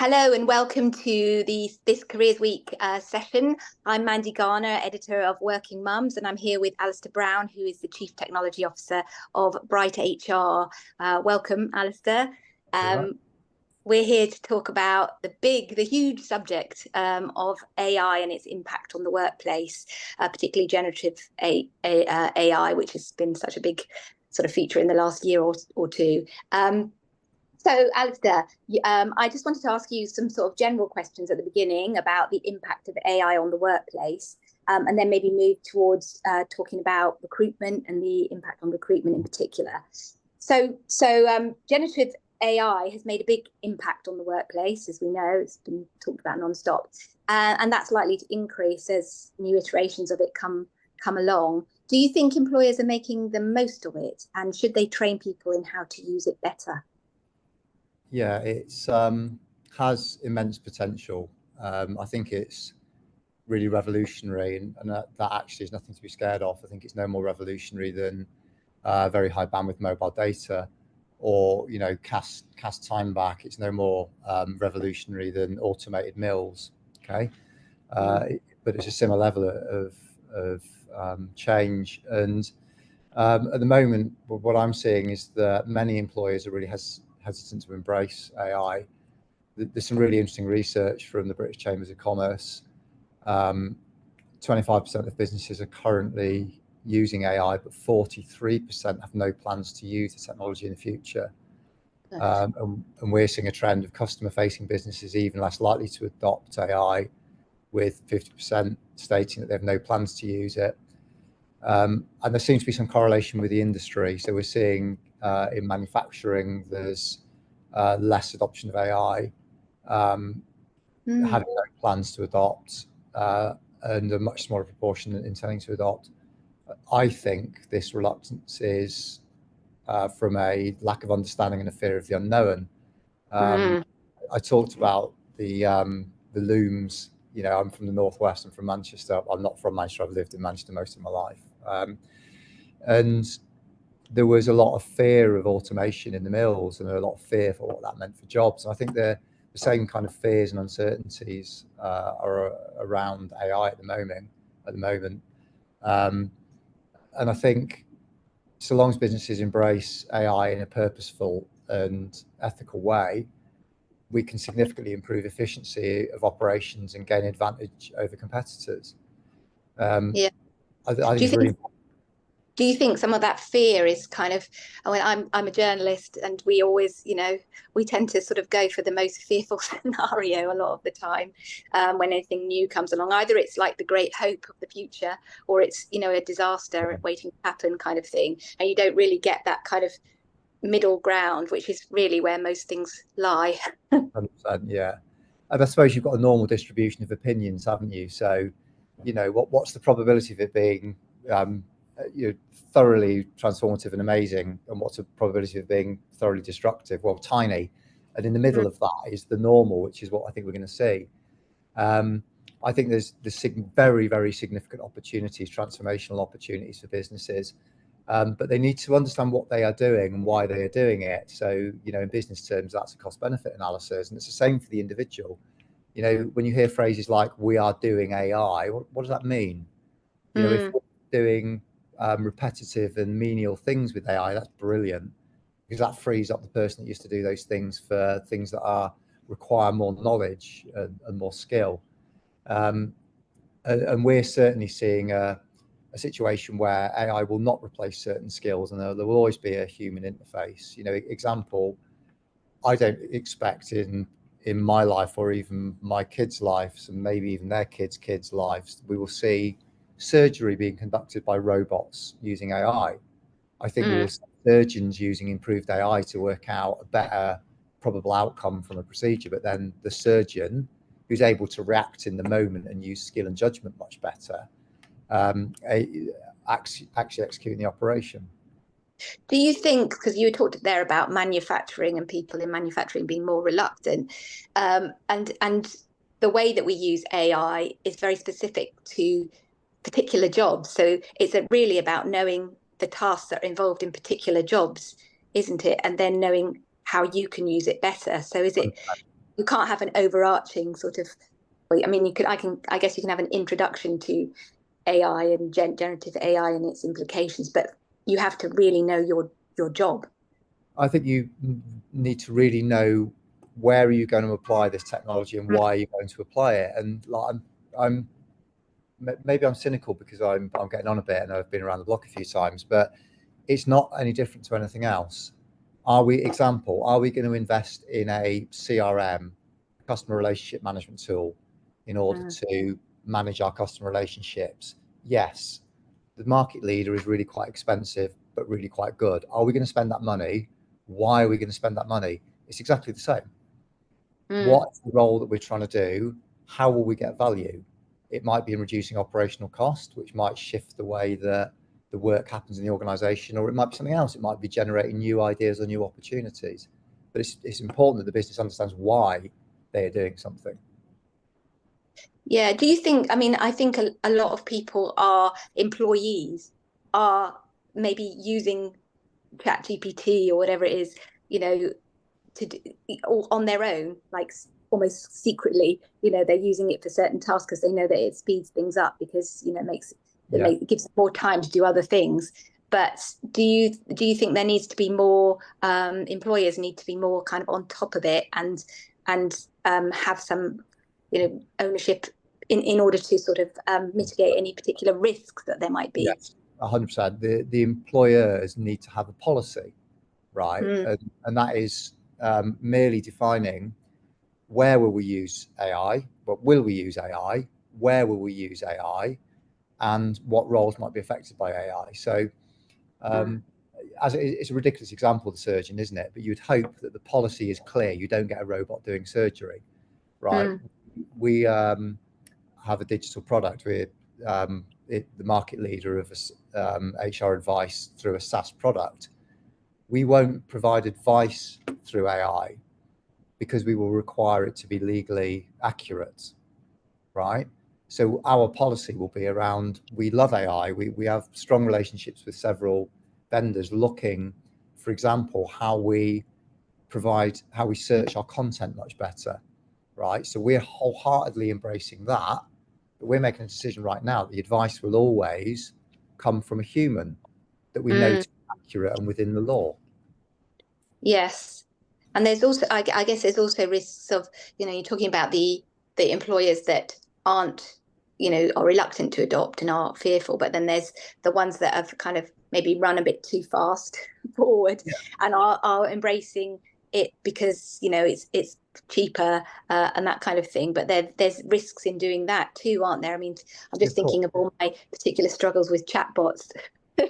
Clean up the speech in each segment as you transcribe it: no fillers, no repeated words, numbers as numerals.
Hello and welcome to this Careers Week session. I'm Mandy Garner, editor of Working Mums, and I'm here with Alistair Brown, who is the Chief Technology Officer of BrightHR. Welcome, Alistair. We're here to talk about the huge subject of AI and its impact on the workplace, particularly generative AI, which has been such a big sort of feature in the last year or two. So, Alistair, I just wanted to ask you some sort of general questions at the beginning about the impact of AI on the workplace, and then maybe move towards talking about recruitment and the impact on recruitment in particular. So, generative AI has made a big impact on the workplace, as we know. It's been talked about non-stop, and that's likely to increase as new iterations of it come along. Do you think employers are making the most of it, and should they train people in how to use it better? Yeah, it's has immense potential. I think it's really revolutionary, and that actually is nothing to be scared of. I think it's no more revolutionary than very high bandwidth mobile data, or cast time back. It's no more revolutionary than automated mills. Okay, but it's a similar level of change. And at the moment, what I'm seeing is that many employers are really hesitant to embrace AI. There's some really interesting research from the British Chambers of Commerce. 25% of businesses are currently using AI, but 43% have no plans to use the technology in the future. And we're seeing a trend of customer-facing businesses even less likely to adopt AI, with 50% stating that they have no plans to use it. And there seems to be some correlation with the industry. So we're seeing in manufacturing, there's less adoption of AI, having no plans to adopt, and a much smaller proportion intending to adopt. I think this reluctance is from a lack of understanding and a fear of the unknown. I talked about the looms. I'm from the Northwest. I'm from Manchester. I'm not from Manchester. I've lived in Manchester most of my life. And there was a lot of fear of automation in the mills, and a lot of fear for what that meant for jobs. And I think the same kind of fears and uncertainties are around AI at the moment. And I think so long as businesses embrace AI in a purposeful and ethical way, we can significantly improve efficiency of operations and gain advantage over competitors. I think it's really important. Do you think some of that fear is kind of, I'm a journalist, and we always, we tend to sort of go for the most fearful scenario a lot of the time when anything new comes along. Either it's like the great hope of the future, or it's, a disaster waiting to happen kind of thing. And you don't really get that kind of middle ground, which is really where most things lie. 100%, yeah. And I suppose you've got a normal distribution of opinions, haven't you? So, what's the probability of it being thoroughly transformative and amazing, and what's the probability of being thoroughly destructive? Well, tiny. And in the middle of that is the normal, which is what I think we're going to see. I think there's very, very significant opportunities, transformational opportunities for businesses, but they need to understand what they are doing and why they are doing it. So, in business terms, that's a cost-benefit analysis, and it's the same for the individual. When you hear phrases like "we are doing AI," what does that mean? If we're doing repetitive and menial things with AI, that's brilliant, because that frees up the person that used to do those things for things that require more knowledge and more skill. And we're certainly seeing a situation where AI will not replace certain skills, and there will always be a human interface. Example, I don't expect in my life, or even my kids' lives, and maybe even their kids' lives, we will see surgery being conducted by robots using AI. I think we will see surgeons using improved AI to work out a better probable outcome from a procedure, but then the surgeon, who's able to react in the moment and use skill and judgment much better, actually executing the operation. Do you think, because you talked there about manufacturing and people in manufacturing being more reluctant, and the way that we use AI is very specific to particular jobs. So it's really about knowing the tasks that are involved in particular jobs, isn't it? And then knowing how you can use it better. So is it, you can't have an overarching sort of. I mean, I guess you can have an introduction to AI and generative AI and its implications, but you have to really know your job. I think you need to really know where are you going to apply this technology and why are you going to apply it. And like, I'm maybe I'm cynical because I'm getting on a bit and I've been around the block a few times, but it's not any different to anything else. Are we going to invest in a CRM, customer relationship management tool, in order to manage our customer relationships? Yes. The market leader is really quite expensive, but really quite good. Are we going to spend that money? Why are we going to spend that money? It's exactly the same. What's the role that we're trying to do? How will we get value? It might be in reducing operational cost, which might shift the way that the work happens in the organization, or it might be something else. It might be generating new ideas or new opportunities. But it's important that the business understands why they are doing something. Yeah. Do you think, I mean, I think a lot of people employees are maybe using ChatGPT or whatever it is, to do, on their own, like almost secretly, they're using it for certain tasks because they know that it speeds things up because, it gives them more time to do other things. But do you think there needs to be more, employers need to be more kind of on top of it and have some, ownership in order to sort of mitigate any particular risks that there might be? Yes, 100%. The employers need to have a policy, right? And that is merely defining where will we use AI, but will we use AI, where will we use AI, and what roles might be affected by AI. So it's a ridiculous example of the surgeon, isn't it? But you'd hope that the policy is clear. You don't get a robot doing surgery, right? We have a digital product. We're the market leader of HR advice through a SaaS product. We won't provide advice through AI because we will require it to be legally accurate, right? So our policy will be around, we love AI. We have strong relationships with several vendors looking, for example, how we search our content much better, right? So we're wholeheartedly embracing that, but we're making a decision right now that the advice will always come from a human that we know to be accurate and within the law. Yes. And there's also, I guess there's also risks of, you're talking about the employers that aren't, are reluctant to adopt and are fearful, but then there's the ones that have kind of maybe run a bit too fast forward and are embracing it because, it's cheaper and that kind of thing. But there's risks in doing that too, aren't there? I mean, I'm just thinking of all my particular struggles with chatbots.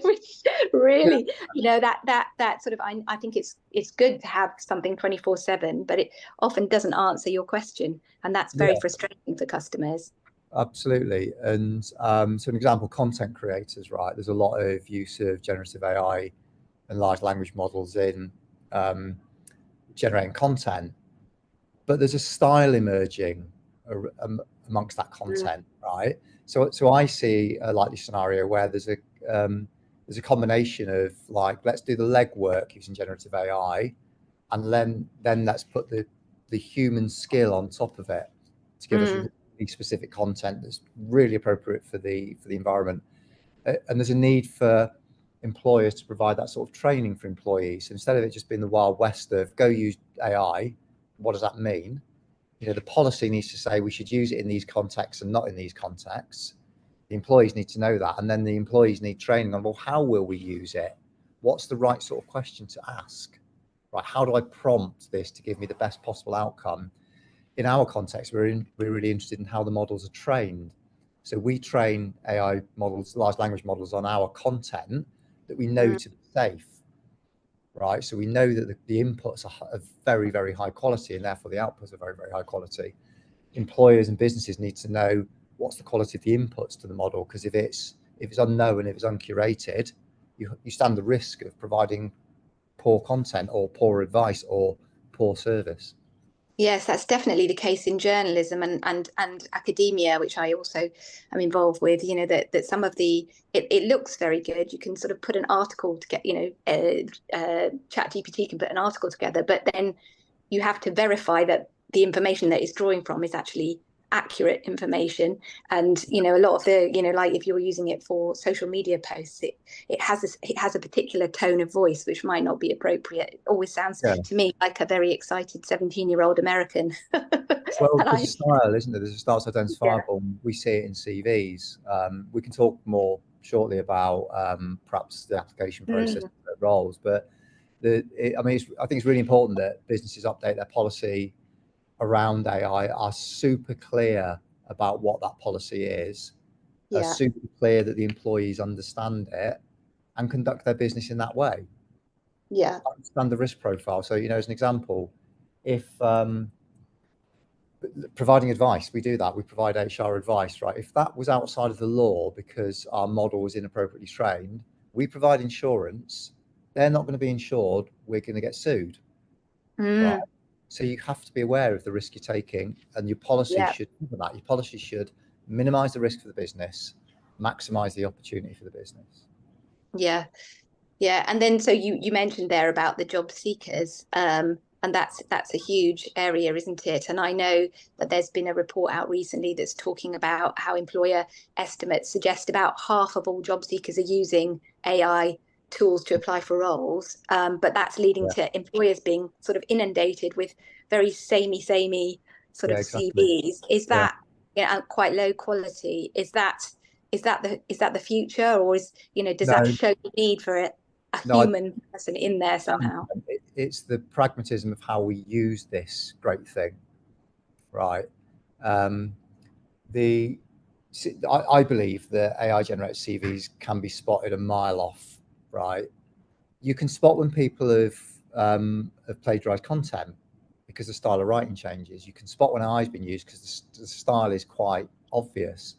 Which really, that sort of, I think it's good to have something 24/7, but it often doesn't answer your question, and that's very frustrating for customers. Absolutely. And so an example, content creators, right? There's a lot of use of generative AI and large language models in generating content, but there's a style emerging amongst that content, right? So I see a likely scenario where there's a combination of like, let's do the legwork using generative AI, and then let's put the human skill on top of it to give us really specific content that's really appropriate for the environment. And there's a need for employers to provide that sort of training for employees. So instead of it just being the Wild West of go use AI, what does that mean? The policy needs to say we should use it in these contexts and not in these contexts. The employees need to know that, and then the employees need training on, well, how will we use it? What's the right sort of question to ask? Right? How do I prompt this to give me the best possible outcome? In our context, we're really interested in how the models are trained. So we train AI models, large language models, on our content that we know to be safe, right? So we know that the inputs are very, very high quality, and therefore the outputs are very, very high quality. Employers and businesses need to know what's the quality of the inputs to the model, because if it's unknown, if it's uncurated, you stand the risk of providing poor content or poor advice or poor service. Yes, that's definitely the case in journalism and academia, which I also am involved with. That some of it looks very good. You can sort of put an article to get, ChatGPT can put an article together, but then you have to verify that the information that it's drawing from is actually accurate information. And a lot of the, like if you're using it for social media posts, it has a particular tone of voice which might not be appropriate. It always sounds Yeah. to me like a very excited 17-year-old American. Well, And there's a style, isn't there? There's a style that's yeah. identifiable. We see it in CVs. We can talk more shortly about perhaps the application process Mm, of roles, but I think it's really important that businesses update their policy around AI, are super clear about what that policy is, are yeah. super clear that the employees understand it, and conduct their business in that way. Yeah. Understand the risk profile. So, as an example, if providing advice, we do that. We provide HR advice, right? If that was outside of the law because our model was inappropriately trained, we provide insurance. They're not going to be insured. We're going to get sued, right? Mm, So you have to be aware of the risk you're taking, and your policy yeah. should cover that. Your policy should minimize the risk for the business, maximize the opportunity for the business. Yeah. Yeah, and then so you mentioned there about the job seekers, and that's a huge area, isn't it? And I know that there's been a report out recently that's talking about how employer estimates suggest about half of all job seekers are using AI tools to apply for roles, but that's leading Yeah, to employers being sort of inundated with very samey sort yeah, of exactly. CVs. Is Yeah. that quite low quality? Is that the future, or does that No, show the need for it? A no, human person in there somehow. it's the pragmatism of how we use this great thing, right? Um, the I believe that AI generated CVs can be spotted a mile off, right? You can spot when people have plagiarized content because the style of writing changes. You can spot when AI's been used because the style is quite obvious.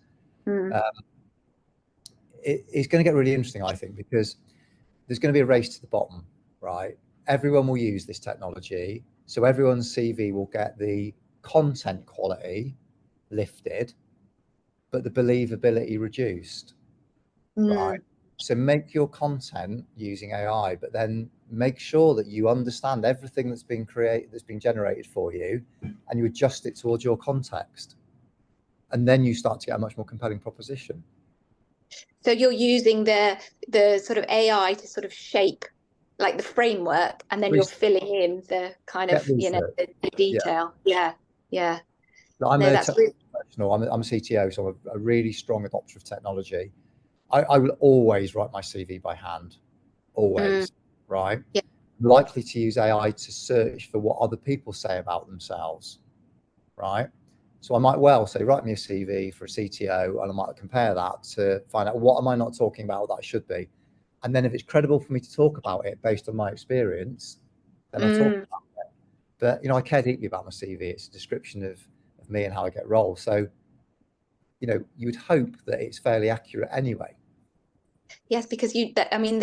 Mm, It's going to get really interesting, I think, because there's going to be a race to the bottom, right? Everyone will use this technology, so everyone's CV will get the content quality lifted, but the believability reduced, right? mm. So make your content using AI, but then make sure that you understand everything that's been created, that's been generated for you, and you adjust it towards your context. And then you start to get a much more compelling proposition. So you're using the sort of AI to sort of shape like the framework, and then you're Research, filling in the kind get of research. the Yeah. detail. Yeah, yeah. I'm No, a that's technical really. professional. I'm a CTO, so I'm a really strong adopter of technology. I will always write my CV by hand, Mm, always, right? yeah. I'm likely to use AI to search for what other people say about themselves, right? So I might well say, write me a CV for a CTO, and I might compare that to find out what am I not talking about that I should be. And then if it's credible for me to talk about it based on my experience, then I'll talk Mm. about it. But, I care deeply about my CV. It's a description of me and how I get roles. So, you would hope that it's fairly accurate anyway. Yes, because I mean,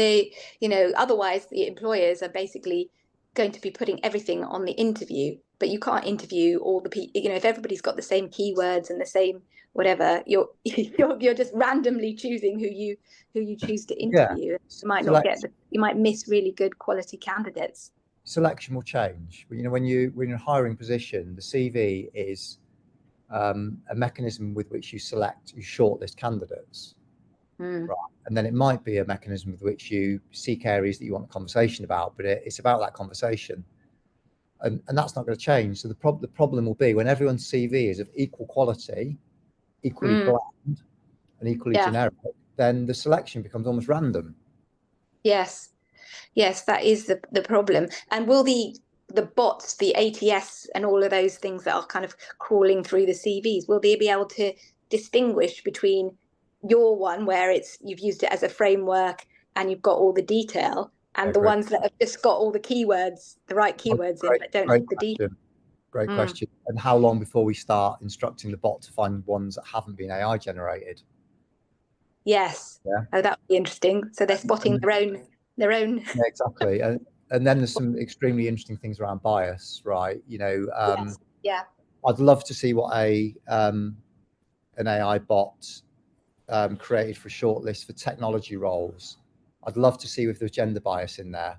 otherwise the employers are basically going to be putting everything on the interview, but you can't interview all the people. If everybody's got the same keywords and the same whatever, you're just randomly choosing who you choose to Yeah. interview. You might not Select get you might miss really good quality candidates. Selection will change. When you're in a hiring position, the CV is a mechanism with which you shortlist candidates, Mm, right? And then it might be a mechanism with which you seek areas that you want a conversation about, but it's about that conversation. And that's not going to change. So the problem will be when everyone's CV is of equal quality, equally mm, bland, and equally yeah. generic, then the selection becomes almost random. Yes. Yes, that is the problem. And will the bots, the ATS, and all of those things that are kind of crawling through the CVs, will they be able to distinguish between your one where you've used it as a framework and you've got all the detail, Yeah, and the great, ones that have just got all the keywords, the right keywords in, great, but don't have great the detail? question. Great Mm. question. And how long before we start instructing the bot to find ones that haven't been AI generated? Yes. Yeah. Oh, that would be interesting. So they're spotting And, their own. yeah, exactly. And then there's some extremely interesting things around bias, right? Yes. Yeah. I'd love to see what an AI bot created for a shortlist for technology roles. I'd love to see if there's gender bias in there,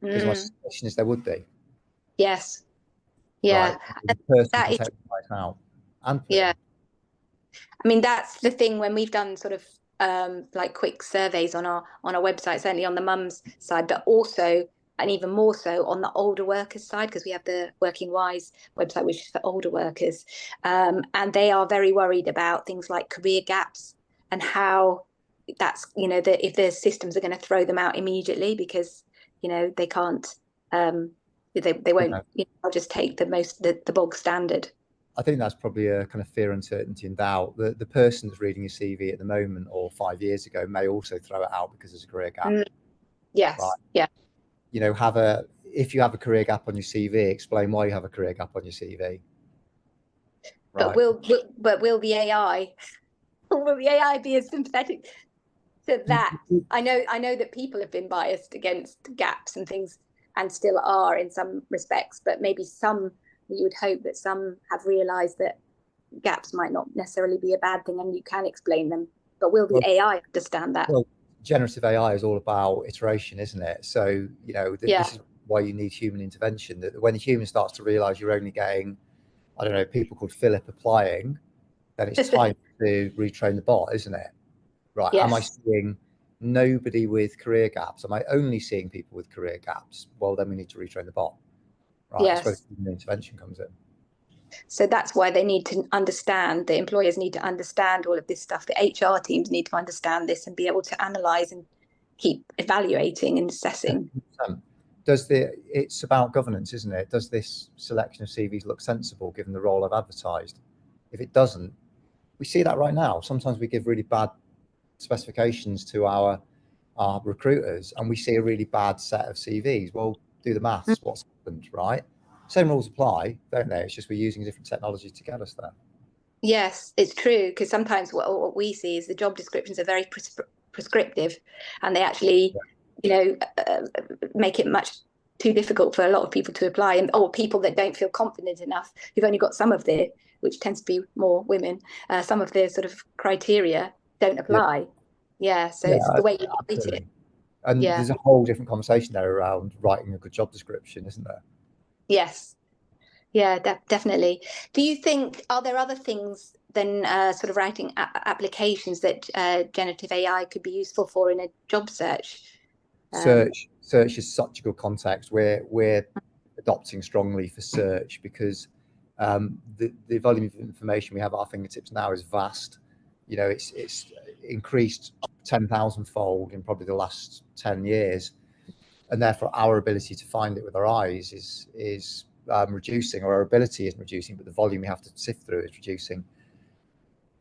because my Mm. suspicion is there would be. Yes. Yeah. right? The person That can is, take the advice out and put it yeah. in. I mean, that's the thing when we've done sort of like quick surveys on our website, certainly on the mums side, but also and even more so on the older workers side, because we have the Working Wise website, which is for older workers, and they are very worried about things like career gaps and how that's that if the systems are going to throw them out immediately because they can't they won't Yeah. I'll just take the bog standard. I think that's probably a kind of fear, uncertainty, and doubt. The person that's reading your CV at the moment or 5 years ago may also throw it out because there's a career gap, right? Yes, yeah. If you have a career gap on your CV, explain why you have a career gap on your CV, But right? will the AI will the AI be as sympathetic to that? I know that people have been biased against gaps and things and still are in some respects, but maybe some you would hope that some have realized that gaps might not necessarily be a bad thing and you can explain them. But will the Well, AI understand that? well, generative AI is all about iteration, isn't it? So, Yeah. this is why you need human intervention. That when the human starts to realize you're only getting, I don't know, people called Philip applying, then it's time to retrain the bot, isn't it? Right. Am I Yes. seeing nobody with career gaps? Am I only seeing people with career gaps? Well, then we need to retrain the bot. Right. That's where Yes. the human intervention comes in. So that's why they need to understand, the employers need to understand all of this stuff. The HR teams need to understand this and be able to analyze and keep evaluating and assessing. It's about governance, isn't it? Does this selection of CVs look sensible given the role I've advertised? If it doesn't, we see that right now. Sometimes we give really bad specifications to our recruiters and we see a really bad set of CVs. Well, do the maths. What's happened, right? Same rules apply, don't they? It's just we're using different technology to get us there. Yes, it's true, because sometimes what we see is the job descriptions are very prescriptive and they actually, you know, make it much too difficult for a lot of people to apply, and or people that don't feel confident enough, who've only got some of the, which tends to be more women, some of the sort of criteria don't Yeah, apply. Yeah, so yeah, it's the way you write it. absolutely. And Yeah. there's a whole different conversation there around writing a good job description, isn't there? Yes. Yeah, definitely. Do you think, are there other things than sort of writing applications that generative AI could be useful for in a job search? Um, Search is such a good context. We're adopting strongly for search because the volume of information we have at our fingertips now is vast. It's increased 10,000-fold in probably the last 10 years, and therefore our ability to find it with our eyes is reducing, or our ability isn't reducing, but the volume we have to sift through is reducing.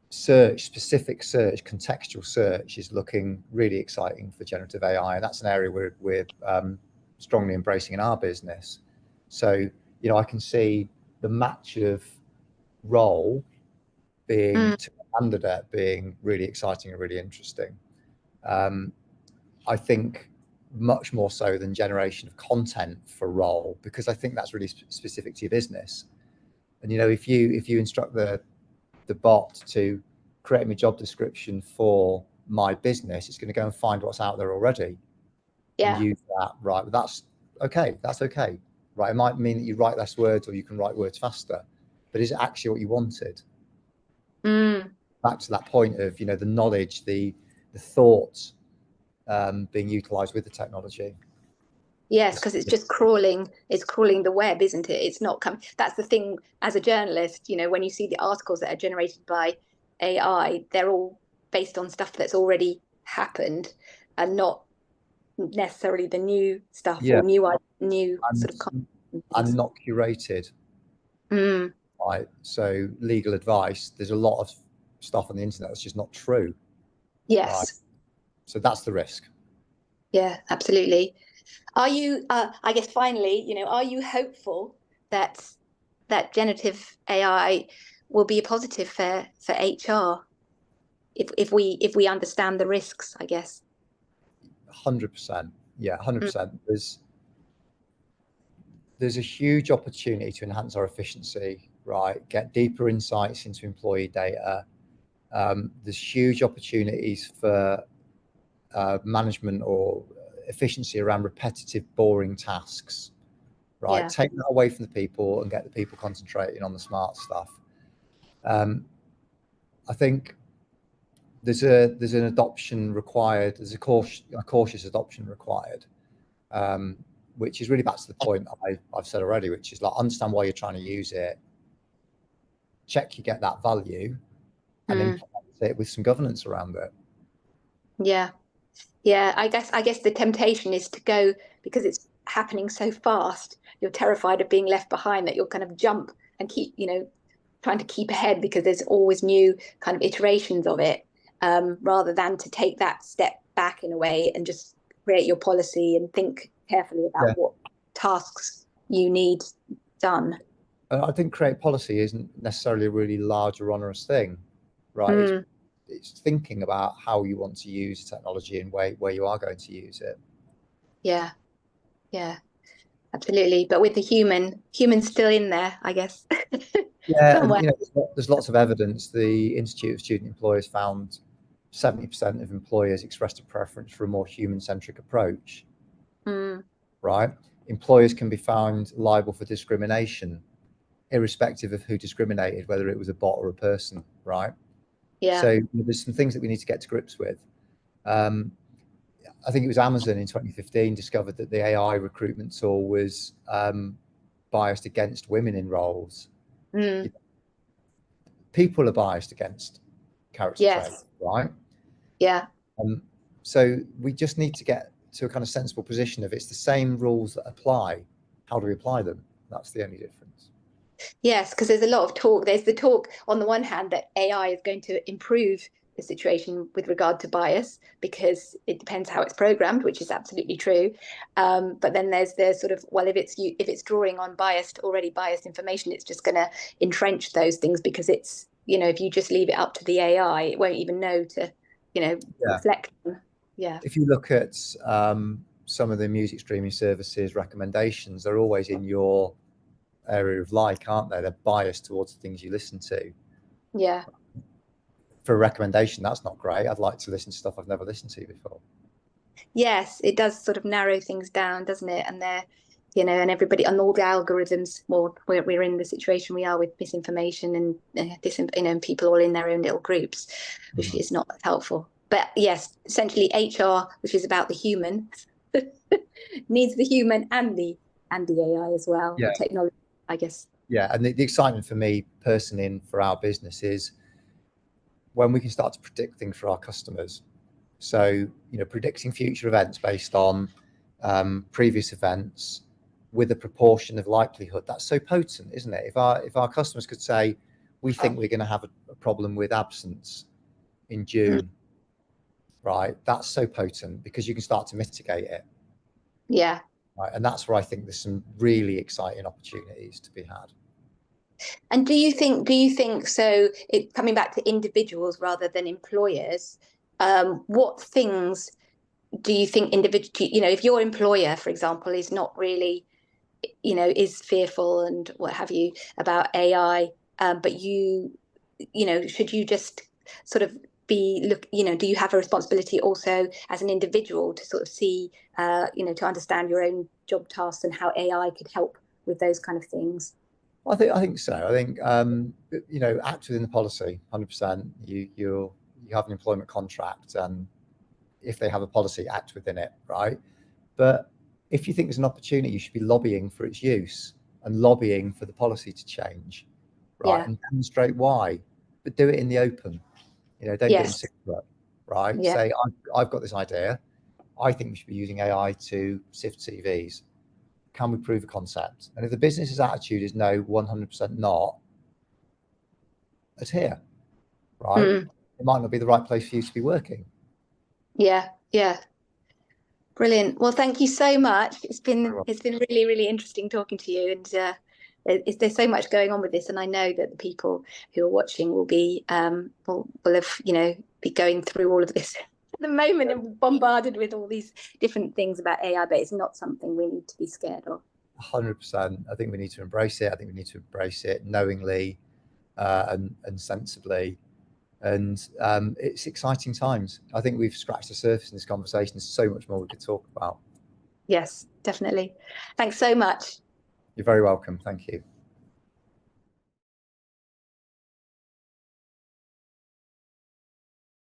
Specific search, contextual search is looking really exciting for generative AI, and that's an area we're strongly embracing in our business. So, I can see the match of role being mm, to a candidate being really exciting and really interesting. I think much more so than generation of content for role, because I think that's really specific to your business. And if you instruct the bot to create me a job description for my business, it's going to go and find what's out there already and yeah. use that. Right, but that's okay. That's okay. Right, it might mean that you write less words or you can write words faster, but is it actually what you wanted? Mm, Back to that point of the knowledge, the thoughts being utilized with the technology. yes, because it's crawling the web, isn't it? It's not coming. That's the thing as a journalist, when you see the articles that are generated by AI, they're all based on stuff that's already happened and not necessarily the new stuff Yeah, or new and sort of and things. not curated. Mm, Right, so legal advice. There's a lot of stuff on the internet that's just not true. Right, yes, so that's the risk. yeah, absolutely. Are you? I guess finally, are you hopeful that generative AI will be a positive for HR if we understand the risks? I guess. 100%. Yeah, Mm, 100%. There's a huge opportunity to enhance our efficiency, right? Get deeper insights into employee data. There's huge opportunities for management or efficiency around repetitive, boring tasks. right? Yeah. Take that away from the people and get the people concentrating on the smart stuff. I think there's an adoption required. There's a cautious adoption required, which is really back to the point I've said already, which is like, understand why you're trying to use it, check you get that value, and implement it with some governance around it. Yeah. Yeah, I guess the temptation is to go, because it's happening so fast. You're terrified of being left behind, that you'll kind of jump and keep, trying to keep ahead because there's always new kind of iterations of it, rather than to take that step back in a way and just create your policy and think carefully about Yeah. what tasks you need done. I think create policy isn't necessarily a really large or onerous thing, right? It's thinking about how you want to use technology and where you are going to use it. Yeah, yeah, absolutely. But with the human still in there, I guess. Yeah, and Somewhere. there's lots of evidence. The Institute of Student Employers found 70% of employers expressed a preference for a more human-centric approach. Right? Employers can be found liable for discrimination, irrespective of who discriminated, whether it was a bot or a person, right? Yeah. So there's some things that we need to get to grips with. I think it was Amazon in 2015 discovered that the AI recruitment tool was biased against women in roles. People are biased against character traits, Yes. right? Yeah. So we just need to get to a kind of sensible position of, it's the same rules that apply. How do we apply them? That's the only difference. Yes, because there's a lot of talk. There's the talk on the one hand that AI is going to improve the situation with regard to bias because it depends how it's programmed, which is absolutely true. But then there's the sort of, well, if it's drawing on already biased information, it's just going to entrench those things because it's, if you just leave it up to the AI, it won't even know to, reflect them. Yeah. If you look at some of the music streaming services recommendations, they're always in your area of like, aren't they? They're biased towards the things you listen to. Yeah. For a recommendation, that's not great. I'd like to listen to stuff I've never listened to before. Yes, it does sort of narrow things down, doesn't it? And and everybody and all the algorithms. Well, we're in the situation we are with misinformation and people all in their own little groups, which is not helpful. But yes, essentially HR, which is about the human, needs the human and the AI as well, Yeah. or technology, I guess. Yeah, and the excitement for me personally and for our business is when we can start to predict things for our customers. So, predicting future events based on previous events with a proportion of likelihood, that's so potent, isn't it? If our customers could say, we think we're going to have a problem with absence in June, right? That's so potent because you can start to mitigate it. Yeah. Right. And that's where I think there's some really exciting opportunities to be had. And do you think so, coming back to individuals rather than employers, what things do you think if your employer, for example, is not really, is fearful and what have you about AI, but should you just sort of do you have a responsibility also as an individual to sort of see, to understand your own job tasks and how AI could help with those kind of things? I think so. I think act within the policy, 100%. You have an employment contract, and if they have a policy, act within it, right? But if you think there's an opportunity, you should be lobbying for its use and lobbying for the policy to change, right? Yeah. And demonstrate why, but do it in the open. Don't do it in Yes. secret, right? Yeah. Say, I've got this idea. I think we should be using AI to sift CVs. Can we prove a concept? And if the business's attitude is no, 100% not, adhere, right? It might not be the right place for you to be working. Yeah. Yeah. Brilliant. Well, thank you so much. It's been really, really interesting talking to you. And there's so much going on with this, and I know that the people who are watching will be will have be going through all of this at the moment and bombarded with all these different things about AI. But it's not something we need to be scared of. 100%. I think we need to embrace it. I think we need to embrace it knowingly and sensibly. And it's exciting times. I think we've scratched the surface in this conversation. There's so much more we could talk about. Yes, definitely. Thanks so much. You're very welcome. Thank you.